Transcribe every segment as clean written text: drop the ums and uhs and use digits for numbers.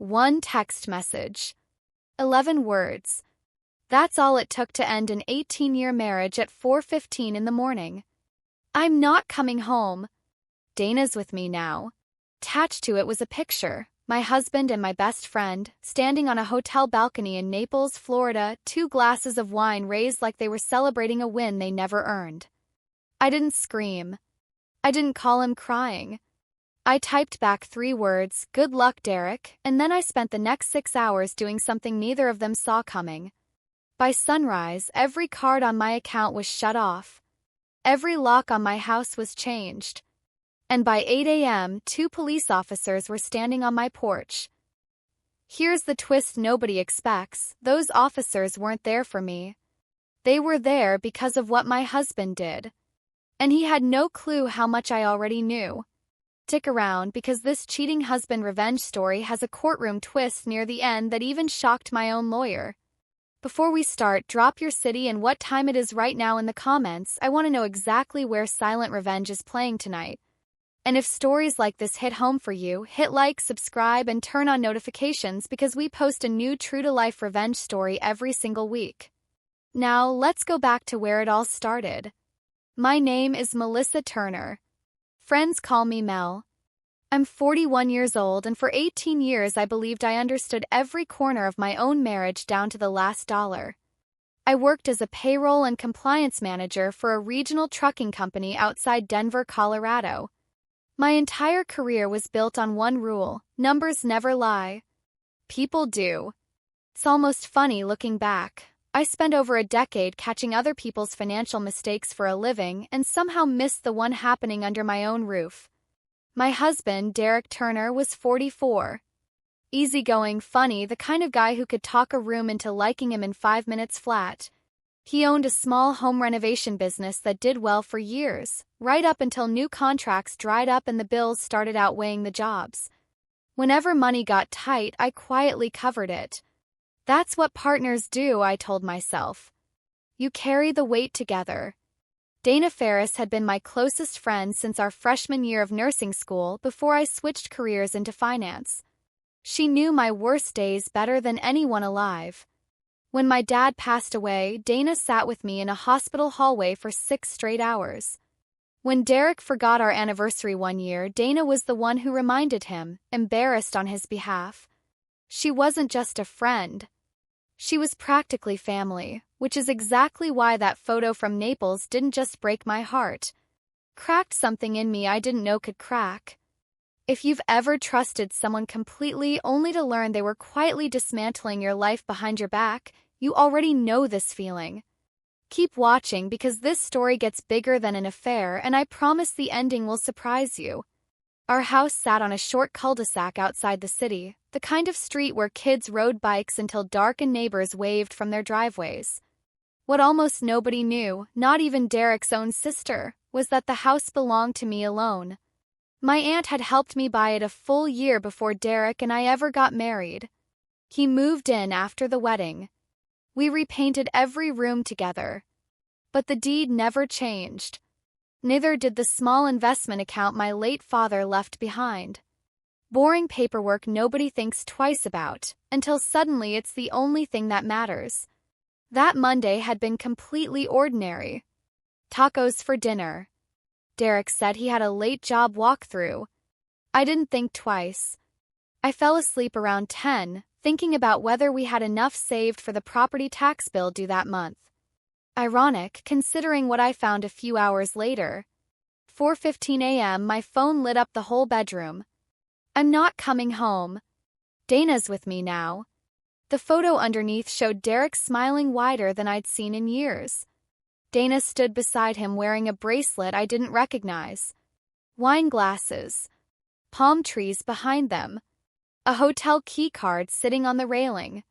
One text message. 11 words. That's all it took to end an 18-year marriage at 4:15 in the morning. I'm not coming home. Dana's with me now. Attached to it was a picture, my husband and my best friend, standing on a hotel balcony in Naples, Florida, 2 glasses of wine raised like they were celebrating a win they never earned. I didn't scream. I didn't call him crying. I typed back 3 words, "Good luck, Derek," and then I spent the next 6 hours doing something neither of them saw coming. By sunrise, every card on my account was shut off. Every lock on my house was changed. And by 8 a.m., 2 police officers were standing on my porch. Here's the twist nobody expects: those officers weren't there for me. They were there because of what my husband did. And he had no clue how much I already knew. Stick around, because this cheating husband revenge story has a courtroom twist near the end that even shocked my own lawyer. Before we start, drop your city and what time it is right now in the comments. I want to know exactly where Silent Revenge is playing tonight. And if stories like this hit home for you, hit like, subscribe, and turn on notifications, because we post a new true-to-life revenge story every single week. Now, let's go back to where it all started. My name is Melissa Turner. Friends call me Mel. I'm 41 years old, and for 18 years I believed I understood every corner of my own marriage down to the last dollar. I worked as a payroll and compliance manager for a regional trucking company outside Denver, Colorado. My entire career was built on one rule: numbers never lie. People do. It's almost funny looking back. I spent over a decade catching other people's financial mistakes for a living and somehow missed the one happening under my own roof. My husband, Derek Turner, was 44. Easygoing, funny, the kind of guy who could talk a room into liking him in 5 minutes flat. He owned a small home renovation business that did well for years, right up until new contracts dried up and the bills started outweighing the jobs. Whenever money got tight, I quietly covered it. That's what partners do, I told myself. You carry the weight together. Dana Ferris had been my closest friend since our freshman year of nursing school before I switched careers into finance. She knew my worst days better than anyone alive. When my dad passed away, Dana sat with me in a hospital hallway for 6 straight hours. When Derek forgot our anniversary one year, Dana was the one who reminded him, embarrassed on his behalf. She wasn't just a friend. She was practically family, which is exactly why that photo from Naples didn't just break my heart. Cracked something in me I didn't know could crack. If you've ever trusted someone completely only to learn they were quietly dismantling your life behind your back, you already know this feeling. Keep watching, because this story gets bigger than an affair, and I promise the ending will surprise you. Our house sat on a short cul-de-sac outside the city, the kind of street where kids rode bikes until dark and neighbors waved from their driveways. What almost nobody knew, not even Derek's own sister, was that the house belonged to me alone. My aunt had helped me buy it a full year before Derek and I ever got married. He moved in after the wedding. We repainted every room together. But the deed never changed. Neither did the small investment account my late father left behind. Boring paperwork nobody thinks twice about, until suddenly it's the only thing that matters. That Monday had been completely ordinary. Tacos for dinner. Derek said he had a late job walkthrough. I didn't think twice. I fell asleep around 10, thinking about whether we had enough saved for the property tax bill due that month. Ironic, considering what I found a few hours later. 4:15 a.m. my phone lit up the whole bedroom. I'm not coming home. Dana's with me now. The photo underneath showed Derek smiling wider than I'd seen in years. Dana stood beside him wearing a bracelet I didn't recognize. Wine glasses. Palm trees behind them. A hotel key card sitting on the railing.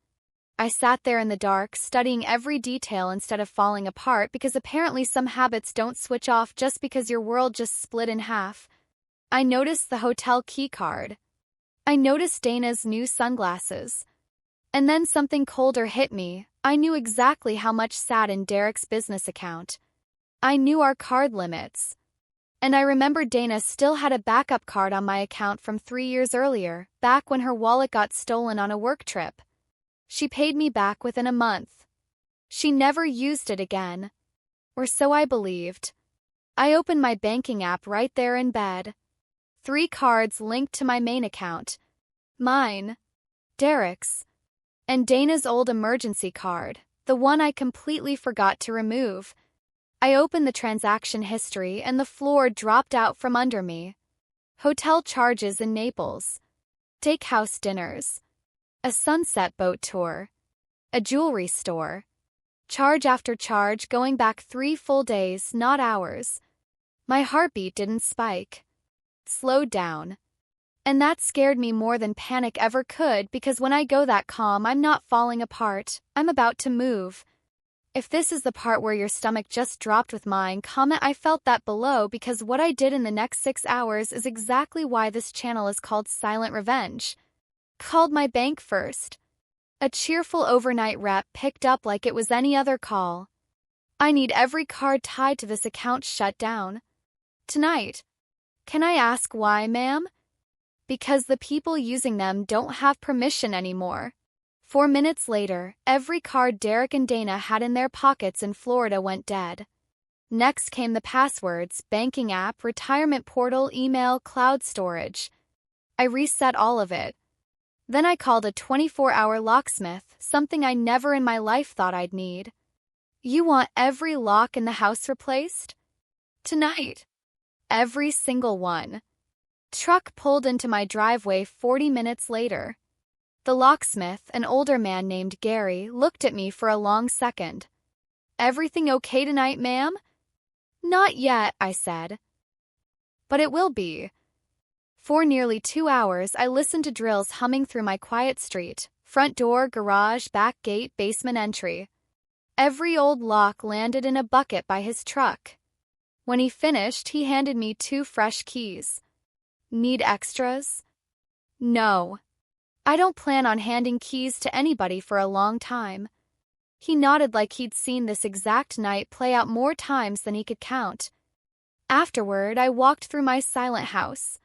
I sat there in the dark, studying every detail instead of falling apart, because apparently some habits don't switch off just because your world just split in half. I noticed the hotel key card. I noticed Dana's new sunglasses. And then something colder hit me. I knew exactly how much sat in Derek's business account. I knew our card limits. And I remembered Dana still had a backup card on my account from 3 years earlier, back when her wallet got stolen on a work trip. She paid me back within a month. She never used it again. Or so I believed. I opened my banking app right there in bed. 3 cards linked to my main account. Mine, Derek's, and Dana's old emergency card, the one I completely forgot to remove. I opened the transaction history and the floor dropped out from under me. Hotel charges in Naples. Steakhouse dinners. A sunset boat tour. A jewelry store. Charge after charge going back 3 full days, not hours. My heartbeat didn't spike. Slowed down. And that scared me more than panic ever could, because when I go that calm, I'm not falling apart, I'm about to move. If this is the part where your stomach just dropped with mine, comment I felt that below, because what I did in the next 6 hours is exactly why this channel is called Silent Revenge. Called my bank first. A cheerful overnight rep picked up like it was any other call. I need every card tied to this account shut down. Tonight. Can I ask why, ma'am? Because the people using them don't have permission anymore. 4 minutes later, every card Derek and Dana had in their pockets in Florida went dead. Next came the passwords, banking app, retirement portal, email, cloud storage. I reset all of it. Then I called a 24-hour locksmith, something I never in my life thought I'd need. You want every lock in the house replaced? Tonight. Every single one. Truck pulled into my driveway 40 minutes later. The locksmith, an older man named Gary, looked at me for a long second. Everything okay tonight, ma'am? Not yet, I said. But it will be. For nearly 2 hours, I listened to drills humming through my quiet street. Front door, garage, back gate, basement entry. Every old lock landed in a bucket by his truck. When he finished, he handed me 2 fresh keys. Need extras? No. I don't plan on handing keys to anybody for a long time. He nodded like he'd seen this exact night play out more times than he could count. Afterward, I walked through my silent house.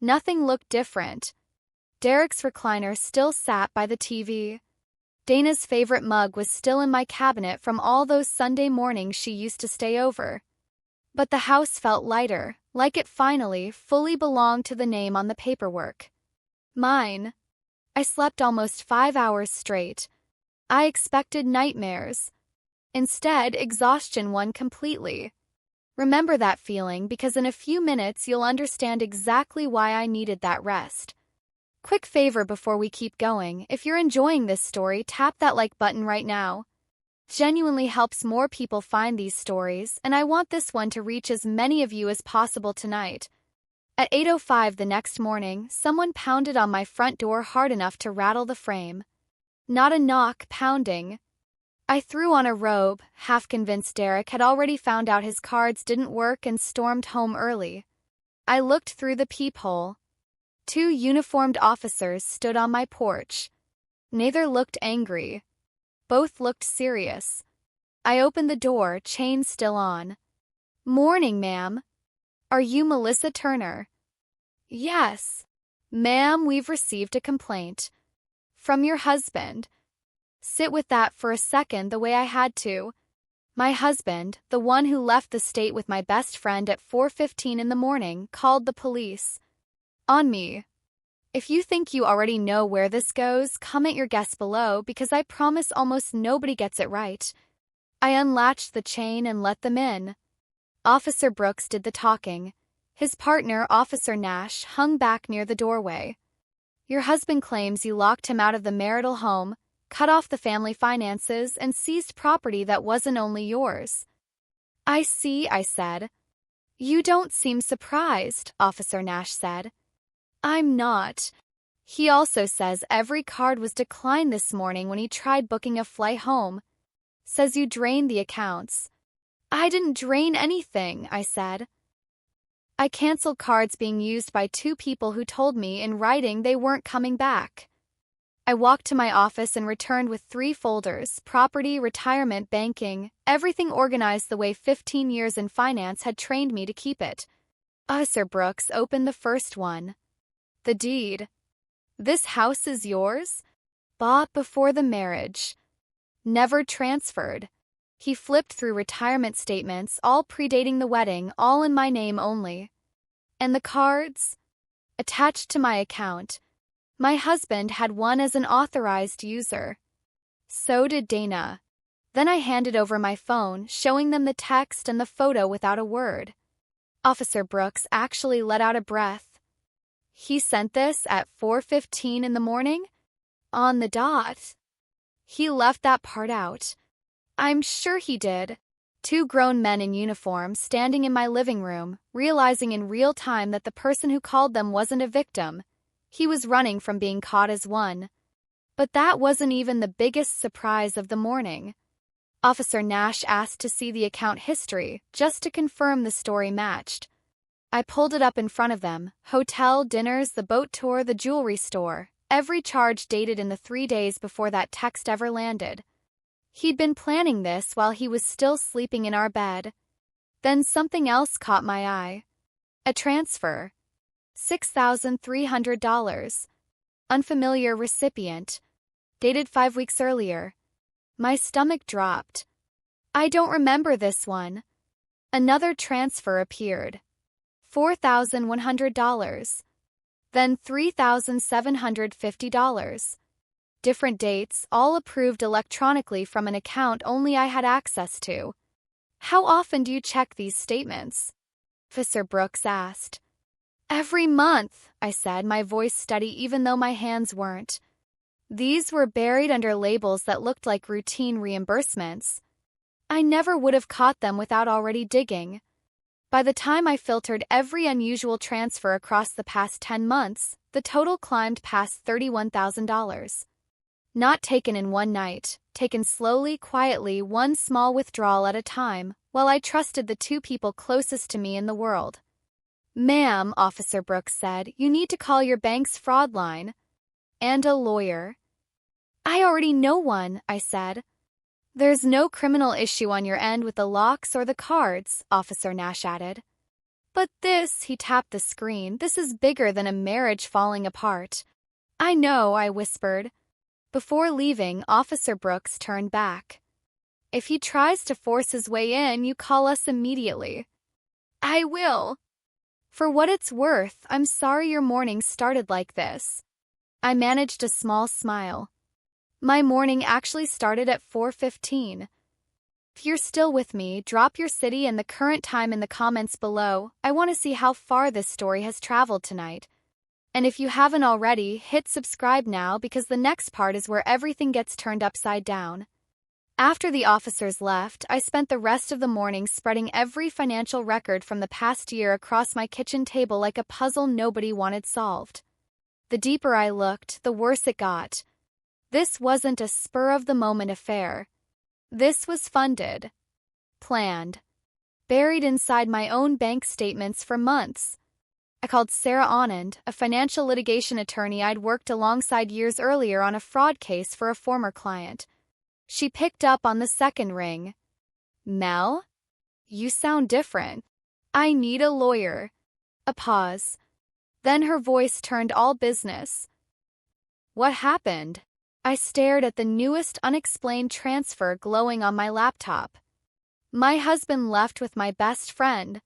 Nothing looked different. Derek's recliner still sat by the TV. Dana's favorite mug was still in my cabinet from all those Sunday mornings she used to stay over. But the house felt lighter, like it finally, fully belonged to the name on the paperwork. Mine. I slept almost 5 hours straight. I expected nightmares. Instead, exhaustion won completely. Remember that feeling, because in a few minutes you'll understand exactly why I needed that rest. Quick favor before we keep going, if you're enjoying this story, tap that like button right now. Genuinely helps more people find these stories, and I want this one to reach as many of you as possible tonight. At 8:05 the next morning, someone pounded on my front door hard enough to rattle the frame. Not a knock, pounding. I threw on a robe, half convinced Derek had already found out his cards didn't work and stormed home early. I looked through the peephole. 2 uniformed officers stood on my porch. Neither looked angry. Both looked serious. I opened the door, chain still on. Morning, ma'am. Are you Melissa Turner? Yes. Ma'am, we've received a complaint. From your husband. Sit with that for a second the way I had to. My husband, the one who left the state with my best friend at 4:15 in the morning, called the police. On me. If you think you already know where this goes, comment your guess below, because I promise almost nobody gets it right. I unlatched the chain and let them in. Officer Brooks did the talking. His partner, Officer Nash, hung back near the doorway. Your husband claims you locked him out of the marital home, cut off the family finances, and seized property that wasn't only yours. I see, I said. You don't seem surprised, Officer Nash said. I'm not. He also says every card was declined this morning when he tried booking a flight home. Says you drained the accounts. I didn't drain anything, I said. I canceled cards being used by 2 people who told me in writing they weren't coming back. I walked to my office and returned with 3 folders: property, retirement, banking, everything organized the way 15 years in finance had trained me to keep it. Sir Brooks opened the first one. The deed. This house is yours? Bought before the marriage. Never transferred. He flipped through retirement statements, all predating the wedding, all in my name only. And the cards? Attached to my account. My husband had one as an authorized user. So did Dana. Then I handed over my phone, showing them the text and the photo without a word. Officer Brooks actually let out a breath. He sent this at 4:15 in the morning? On the dot. He left that part out. I'm sure he did. Two grown men in uniform standing in my living room, realizing in real time that the person who called them wasn't a victim. He was running from being caught as one. But that wasn't even the biggest surprise of the morning. Officer Nash asked to see the account history, just to confirm the story matched. I pulled it up in front of them. Hotel, dinners, the boat tour, the jewelry store. Every charge dated in the 3 days before that text ever landed. He'd been planning this while he was still sleeping in our bed. Then something else caught my eye. A transfer. $6,300. Unfamiliar recipient. Dated 5 weeks earlier. My stomach dropped. I don't remember this one. Another transfer appeared. $4,100. Then $3,750. Different dates, all approved electronically from an account only I had access to. How often do you check these statements? Officer Brooks asked. Every month, I said, my voice steady even though my hands weren't. These were buried under labels that looked like routine reimbursements. I never would have caught them without already digging. By the time I filtered every unusual transfer across the past 10 months, the total climbed past $31,000. Not taken in one night, taken slowly, quietly, one small withdrawal at a time, while I trusted the two people closest to me in the world. Ma'am, Officer Brooks said, you need to call your bank's fraud line. And a lawyer. I already know one, I said. There's no criminal issue on your end with the locks or the cards, Officer Nash added. But this, he tapped the screen, this is bigger than a marriage falling apart. I know, I whispered. Before leaving, Officer Brooks turned back. If he tries to force his way in, you call us immediately. I will. For what it's worth, I'm sorry your morning started like this. I managed a small smile. My morning actually started at 4:15. If you're still with me, drop your city and the current time in the comments below. I want to see how far this story has traveled tonight. And if you haven't already, hit subscribe now because the next part is where everything gets turned upside down. After the officers left, I spent the rest of the morning spreading every financial record from the past year across my kitchen table like a puzzle nobody wanted solved. The deeper I looked, the worse it got. This wasn't a spur-of-the-moment affair. This was funded. Planned. Buried inside my own bank statements for months. I called Sarah Anand, a financial litigation attorney I'd worked alongside years earlier on a fraud case for a former client. She picked up on the second ring. Mel? You sound different. I need a lawyer. A pause. Then her voice turned all business. What happened? I stared at the newest unexplained transfer glowing on my laptop. My husband left with my best friend.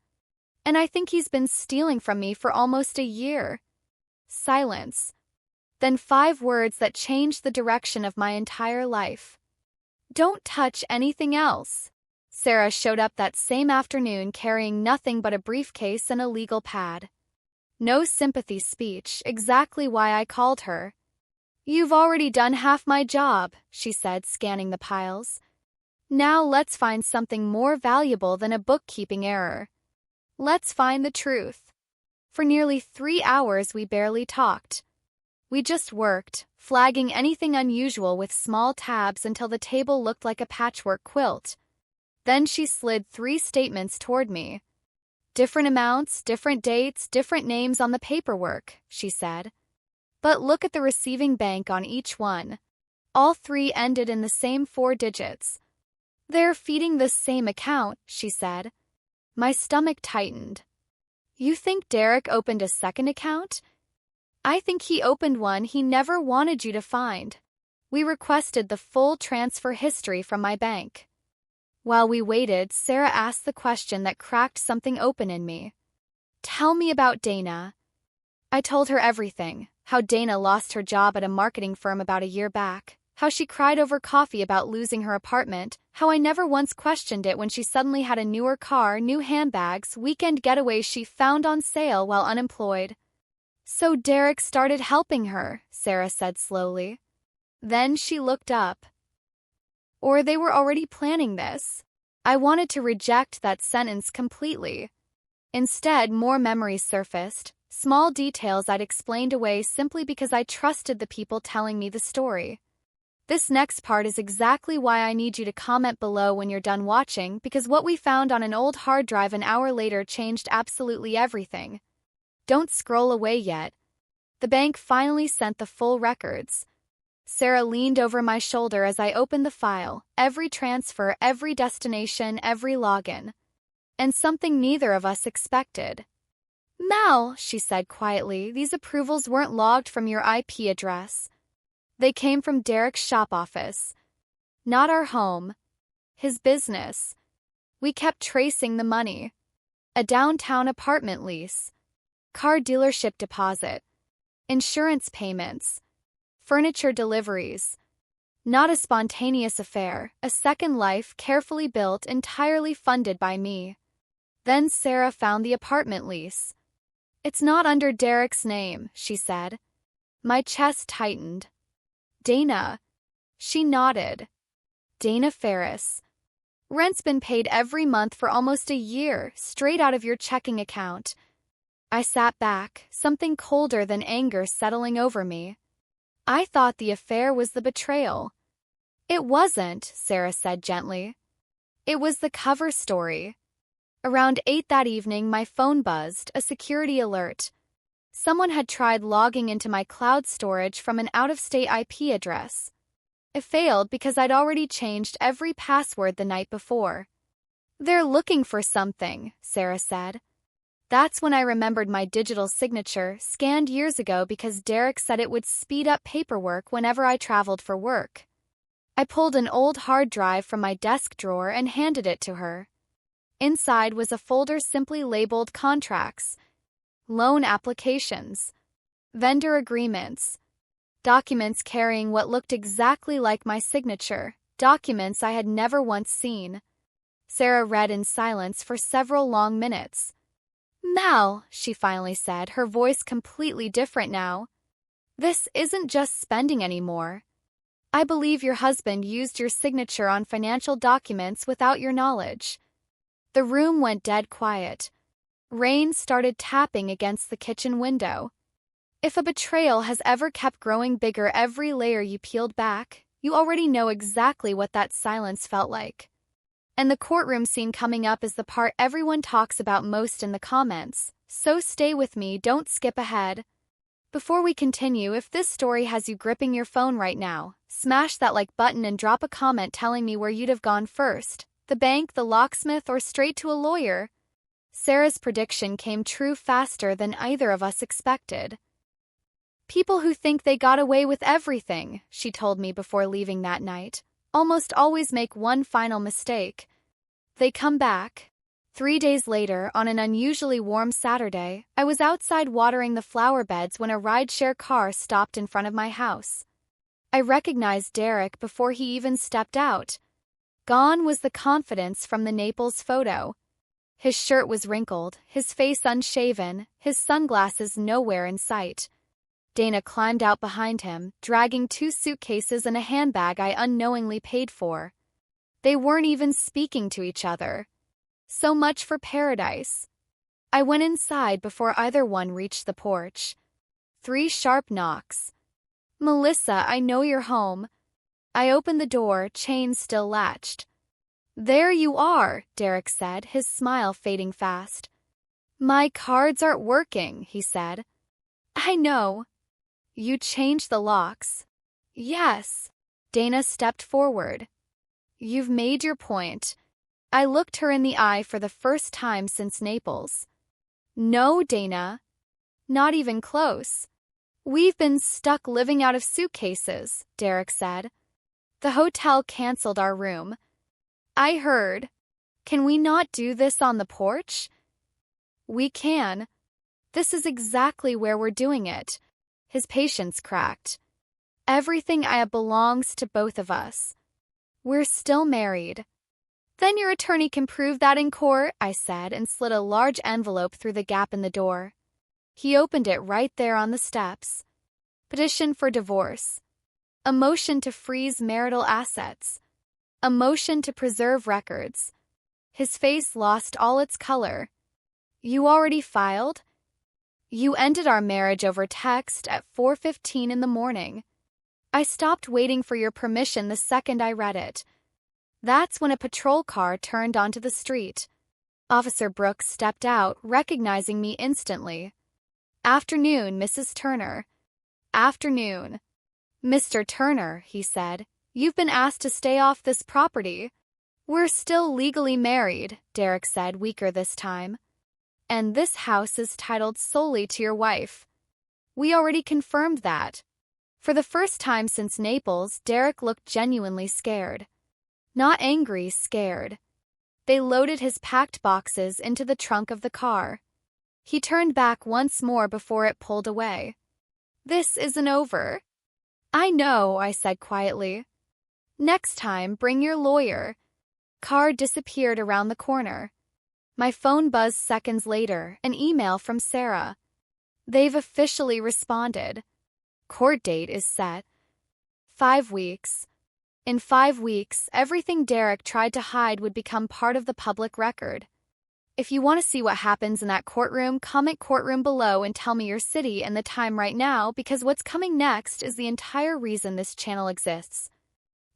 And I think he's been stealing from me for almost a year. Silence. Then 5 words that changed the direction of my entire life. Don't touch anything else. Sarah showed up that same afternoon carrying nothing but a briefcase and a legal pad. No sympathy speech, exactly why I called her. You've already done half my job, she said, scanning the piles. Now let's find something more valuable than a bookkeeping error. Let's find the truth. For nearly 3 hours we barely talked. We just worked, flagging anything unusual with small tabs until the table looked like a patchwork quilt. Then she slid 3 statements toward me. Different amounts, different dates, different names on the paperwork, she said. But look at the receiving bank on each one. All 3 ended in the same 4 digits. They're feeding the same account, she said. My stomach tightened. You think Derek opened a second account? I think he opened one he never wanted you to find. We requested the full transfer history from my bank. While we waited, Sarah asked the question that cracked something open in me. Tell me about Dana. I told her everything, how Dana lost her job at a marketing firm about a year back, how she cried over coffee about losing her apartment, how I never once questioned it when she suddenly had a newer car, new handbags, weekend getaways she found on sale while unemployed. So Derek started helping her, Sarah said slowly. Then she looked up. Or they were already planning this. I wanted to reject that sentence completely. Instead, more memories surfaced, small details I'd explained away simply because I trusted the people telling me the story. This next part is exactly why I need you to comment below when you're done watching, because what we found on an old hard drive an hour later changed absolutely everything. Don't scroll away yet. The bank finally sent the full records. Sarah leaned over my shoulder as I opened the file, every transfer, every destination, every login. And something neither of us expected. Mal, she said quietly, these approvals weren't logged from your IP address. They came from Derek's shop office. Not our home. His business. We kept tracing the money. A downtown apartment lease. Car dealership deposit. Insurance payments. Furniture deliveries. Not a spontaneous affair, a second life carefully built, entirely funded by me. Then Sarah found the apartment lease. It's not under Derek's name, she said. My chest tightened. Dana. She nodded. Dana Ferris. Rent's been paid every month for almost a year, straight out of your checking account. I sat back, something colder than anger settling over me. I thought the affair was the betrayal. It wasn't, Sarah said gently. It was the cover story. Around 8 that evening, my phone buzzed, a security alert. Someone had tried logging into my cloud storage from an out-of-state IP address. It failed because I'd already changed every password the night before. They're looking for something, Sarah said. That's when I remembered my digital signature, scanned years ago because Derek said it would speed up paperwork whenever I traveled for work. I pulled an old hard drive from my desk drawer and handed it to her. Inside was a folder simply labeled contracts, loan applications, vendor agreements, documents carrying what looked exactly like my signature, documents I had never once seen. Sarah read in silence for several long minutes. Mal, she finally said, her voice completely different now. This isn't just spending anymore. I believe your husband used your signature on financial documents without your knowledge. The room went dead quiet. Rain started tapping against the kitchen window. If a betrayal has ever kept growing bigger every layer you peeled back, you already know exactly what that silence felt like. And the courtroom scene coming up is the part everyone talks about most in the comments, so stay with me, don't skip ahead. Before we continue, if this story has you gripping your phone right now, smash that like button and drop a comment telling me where you'd have gone first, the bank, the locksmith, or straight to a lawyer. Sarah's prediction came true faster than either of us expected. People who think they got away with everything, she told me before leaving that night, almost always make one final mistake. They come back. 3 days later, on an unusually warm Saturday, I was outside watering the flower beds when a rideshare car stopped in front of my house. I recognized Derek before he even stepped out. Gone was the confidence from the Naples photo. His shirt was wrinkled, his face unshaven, his sunglasses nowhere in sight. Dana climbed out behind him, dragging 2 suitcases and a handbag I unknowingly paid for. They weren't even speaking to each other. So much for paradise. I went inside before either one reached the porch. 3 sharp knocks. Melissa, I know you're home. I opened the door, chain still latched. There you are, Derek said, his smile fading fast. My cards aren't working, he said. I know. You changed the locks. Yes. Dana stepped forward. You've made your point. I looked her in the eye for the first time since Naples. No, Dana. Not even close. We've been stuck living out of suitcases, Derek said. The hotel canceled our room. I heard. Can we not do this on the porch? We can. This is exactly where we're doing it. His patience cracked. Everything I have belongs to both of us. We're still married. Then your attorney can prove that in court, I said, and slid a large envelope through the gap in the door. He opened it right there on the steps. Petition for divorce. A motion to freeze marital assets. A motion to preserve records. His face lost all its color. You already filed? You ended our marriage over text at 4:15 in the morning. I stopped waiting for your permission the second I read it. That's when a patrol car turned onto the street. Officer Brooks stepped out, recognizing me instantly. Afternoon, Mrs. Turner. Afternoon. Mr. Turner, he said, you've been asked to stay off this property. We're still legally married, Derek said, weaker this time. And this house is titled solely to your wife. We already confirmed that. For the first time since Naples, Derek looked genuinely scared. Not angry, scared. They loaded his packed boxes into the trunk of the car. He turned back once more before it pulled away. This isn't over. I know, I said quietly. Next time, bring your lawyer. Car disappeared around the corner. My phone buzzed seconds later, an email from Sarah. They've officially responded. Court date is set. 5 weeks. In 5 weeks, everything Derek tried to hide would become part of the public record. If you want to see what happens in that courtroom, comment courtroom below and tell me your city and the time right now, because what's coming next is the entire reason this channel exists.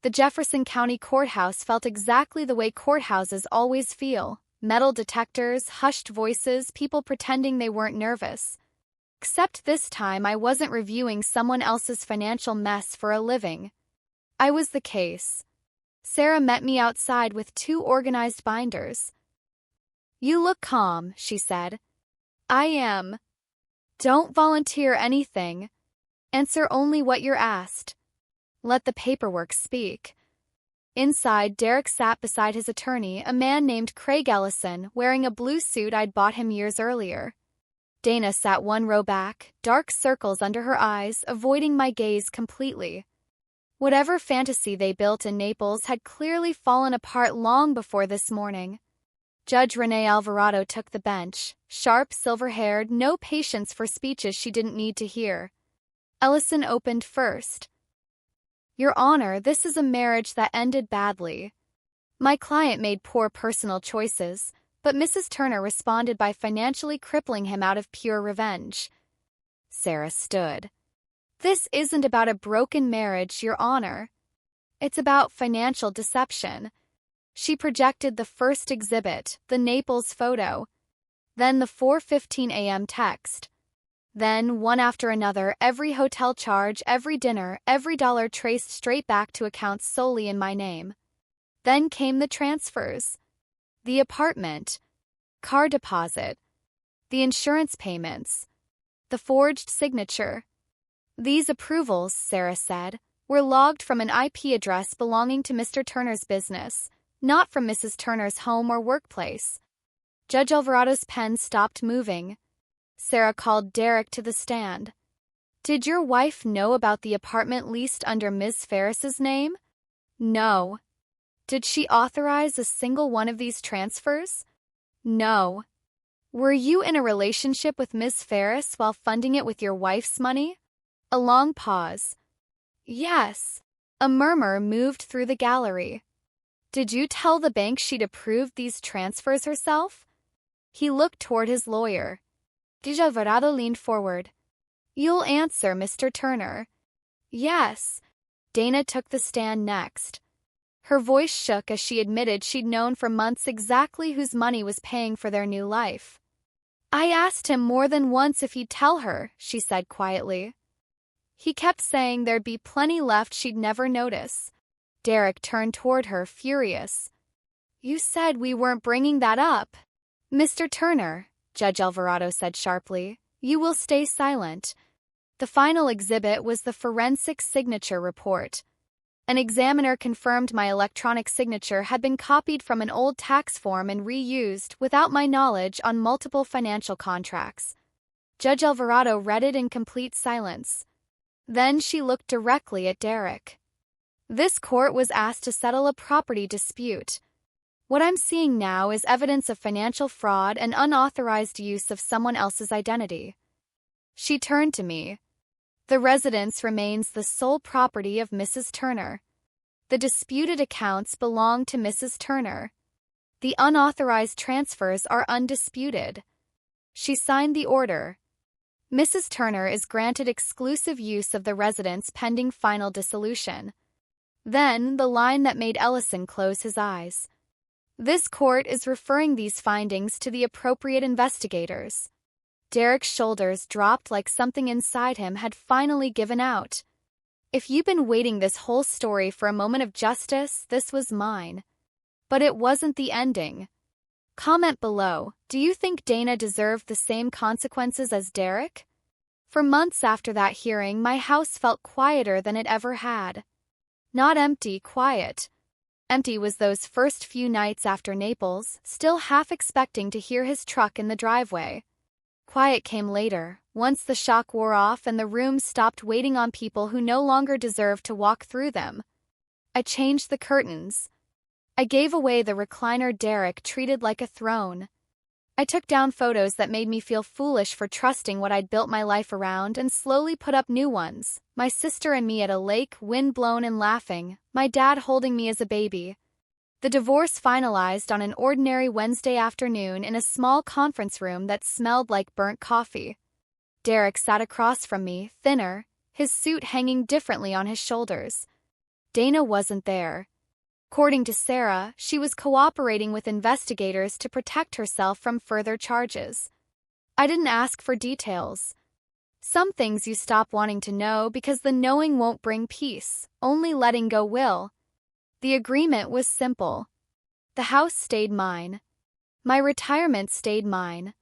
The Jefferson County Courthouse felt exactly the way courthouses always feel. Metal detectors, hushed voices, people pretending they weren't nervous. Except this time I wasn't reviewing someone else's financial mess for a living. I was the case. Sarah met me outside with 2 organized binders. You look calm, she said. I am. Don't volunteer anything. Answer only what you're asked. Let the paperwork speak. Inside, Derek sat beside his attorney, a man named Craig Ellison, wearing a blue suit I'd bought him years earlier. Dana sat 1 row back, dark circles under her eyes, avoiding my gaze completely. Whatever fantasy they built in Naples had clearly fallen apart long before this morning. Judge Renee Alvarado took the bench, sharp, silver-haired, no patience for speeches she didn't need to hear. Ellison opened first. Your Honor, this is a marriage that ended badly. My client made poor personal choices, but Mrs. Turner responded by financially crippling him out of pure revenge. Sarah stood. This isn't about a broken marriage, Your Honor. It's about financial deception. She projected the first exhibit, the Naples photo, then the 4:15 a.m. text. Then, one after another, every hotel charge, every dinner, every dollar traced straight back to accounts solely in my name. Then came the transfers. The apartment, car deposit, the insurance payments, the forged signature. These approvals, Sarah said, were logged from an IP address belonging to Mr. Turner's business, not from Mrs. Turner's home or workplace. Judge Alvarado's pen stopped moving. Sarah called Derek to the stand. Did your wife know about the apartment leased under Ms. Ferris's name? No. Did she authorize a single one of these transfers? No. Were you in a relationship with Ms. Ferris while funding it with your wife's money? A long pause. Yes. A murmur moved through the gallery. Did you tell the bank she'd approved these transfers herself? He looked toward his lawyer. Judge Alvarado leaned forward. You'll answer, Mr. Turner. Yes. Dana took the stand next. Her voice shook as she admitted she'd known for months exactly whose money was paying for their new life. I asked him more than once if he'd tell her, she said quietly. He kept saying there'd be plenty left she'd never notice. Derek turned toward her, furious. You said we weren't bringing that up. Mr. Turner, Judge Alvarado said sharply. You will stay silent. The final exhibit was the forensic signature report. An examiner confirmed my electronic signature had been copied from an old tax form and reused, without my knowledge, on multiple financial contracts. Judge Alvarado read it in complete silence. Then she looked directly at Derek. This court was asked to settle a property dispute. What I'm seeing now is evidence of financial fraud and unauthorized use of someone else's identity. She turned to me. The residence remains the sole property of Mrs. Turner. The disputed accounts belong to Mrs. Turner. The unauthorized transfers are undisputed. She signed the order. Mrs. Turner is granted exclusive use of the residence pending final dissolution. Then, the line that made Ellison close his eyes. This court is referring these findings to the appropriate investigators. Derek's shoulders dropped like something inside him had finally given out. If you've been waiting this whole story for a moment of justice, this was mine. But it wasn't the ending. Comment below, do you think Dana deserved the same consequences as Derek? For months after that hearing, my house felt quieter than it ever had. Not empty, quiet. Empty was those first few nights after Naples, still half expecting to hear his truck in the driveway. Quiet came later, once the shock wore off and the rooms stopped waiting on people who no longer deserved to walk through them. I changed the curtains. I gave away the recliner Derek treated like a throne. I took down photos that made me feel foolish for trusting what I'd built my life around and slowly put up new ones. My sister and me at a lake, wind-blown and laughing, my dad holding me as a baby. The divorce finalized on an ordinary Wednesday afternoon in a small conference room that smelled like burnt coffee. Derek sat across from me, thinner, his suit hanging differently on his shoulders. Dana wasn't there. According to Sarah, she was cooperating with investigators to protect herself from further charges. I didn't ask for details. Some things you stop wanting to know because the knowing won't bring peace, only letting go will. The agreement was simple. The house stayed mine. My retirement stayed mine.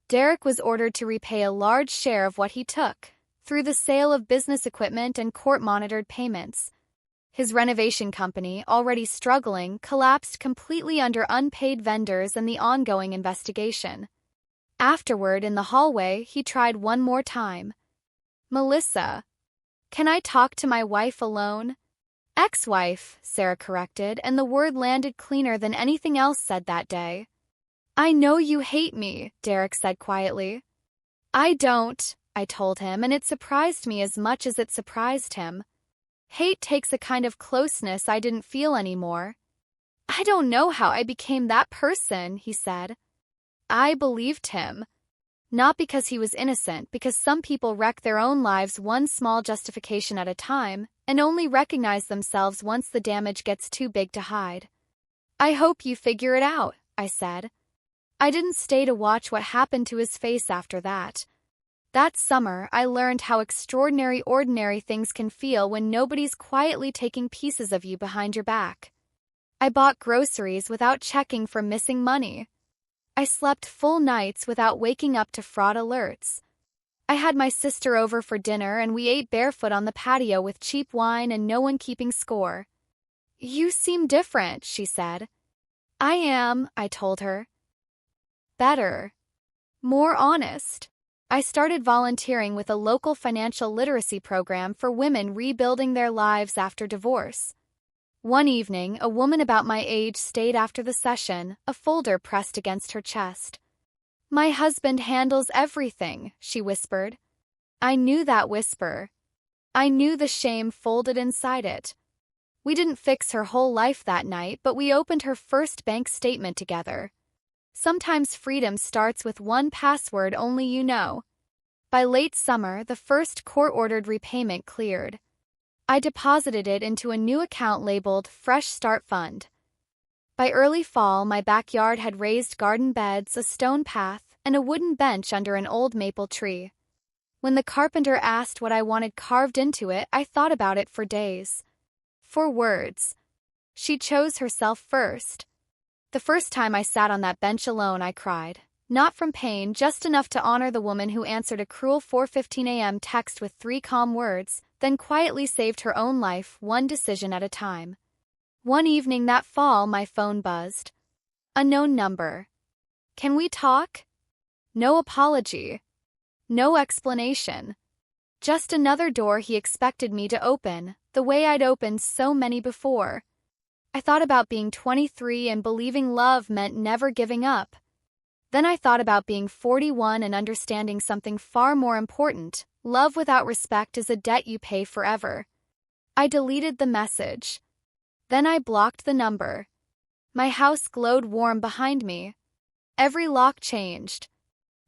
Derek was ordered to repay a large share of what he took, through the sale of business equipment and court-monitored payments. His renovation company, already struggling, collapsed completely under unpaid vendors and the ongoing investigation. Afterward, in the hallway, he tried one more time. Melissa. Can I talk to my wife alone? Ex-wife, Sarah corrected, and the word landed cleaner than anything else said that day. I know you hate me, Derek said quietly. I don't, I told him, and it surprised me as much as it surprised him. Hate takes a kind of closeness I didn't feel anymore. I don't know how I became that person, he said. I believed him. Not because he was innocent, because some people wreck their own lives one small justification at a time, and only recognize themselves once the damage gets too big to hide. I hope you figure it out, I said. I didn't stay to watch what happened to his face after that. That summer, I learned how extraordinary ordinary things can feel when nobody's quietly taking pieces of you behind your back. I bought groceries without checking for missing money. I slept full nights without waking up to fraud alerts. I had my sister over for dinner and we ate barefoot on the patio with cheap wine and no one keeping score. You seem different, she said. I am, I told her. Better. More honest. I started volunteering with a local financial literacy program for women rebuilding their lives after divorce. One evening, a woman about my age stayed after the session, a folder pressed against her chest. My husband handles everything, she whispered. I knew that whisper. I knew the shame folded inside it. We didn't fix her whole life that night, but we opened her first bank statement together. Sometimes freedom starts with one password only you know. By late summer, the first court-ordered repayment cleared. I deposited it into a new account labeled Fresh Start Fund. By early fall, my backyard had raised garden beds, a stone path, and a wooden bench under an old maple tree. When the carpenter asked what I wanted carved into it, I thought about it for days. 4 words. She chose herself first. The first time I sat on that bench alone, I cried. Not from pain, just enough to honor the woman who answered a cruel 4:15 a.m. text with 3 calm words, then quietly saved her own life, one decision at a time. One evening that fall, my phone buzzed. Unknown number. Can we talk? No apology. No explanation. Just another door he expected me to open, the way I'd opened so many before. I thought about being 23 and believing love meant never giving up. Then I thought about being 41 and understanding something far more important. Love without respect is a debt you pay forever. I deleted the message. Then I blocked the number. My house glowed warm behind me. Every lock changed.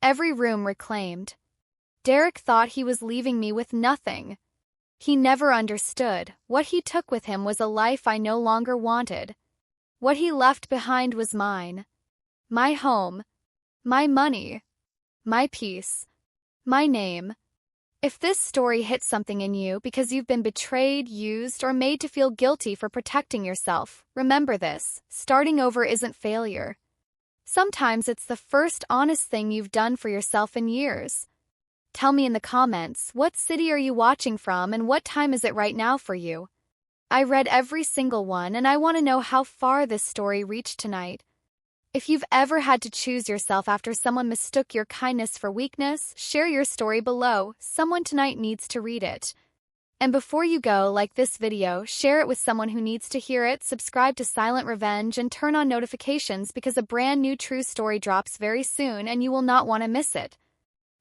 Every room reclaimed. Derek thought he was leaving me with nothing. He never understood. What he took with him was a life I no longer wanted. What he left behind was mine. My home. My money. My peace. My name. If this story hit something in you because you've been betrayed, used, or made to feel guilty for protecting yourself, remember this: starting over isn't failure. Sometimes it's the first honest thing you've done for yourself in years. Tell me in the comments, what city are you watching from and what time is it right now for you? I read every single one and I want to know how far this story reached tonight. If you've ever had to choose yourself after someone mistook your kindness for weakness, share your story below. Someone tonight needs to read it. And before you go, like this video, share it with someone who needs to hear it, subscribe to Silent Revenge, and turn on notifications because a brand new true story drops very soon and you will not want to miss it.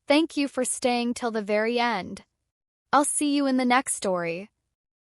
Thank you for staying till the very end. I'll see you in the next story.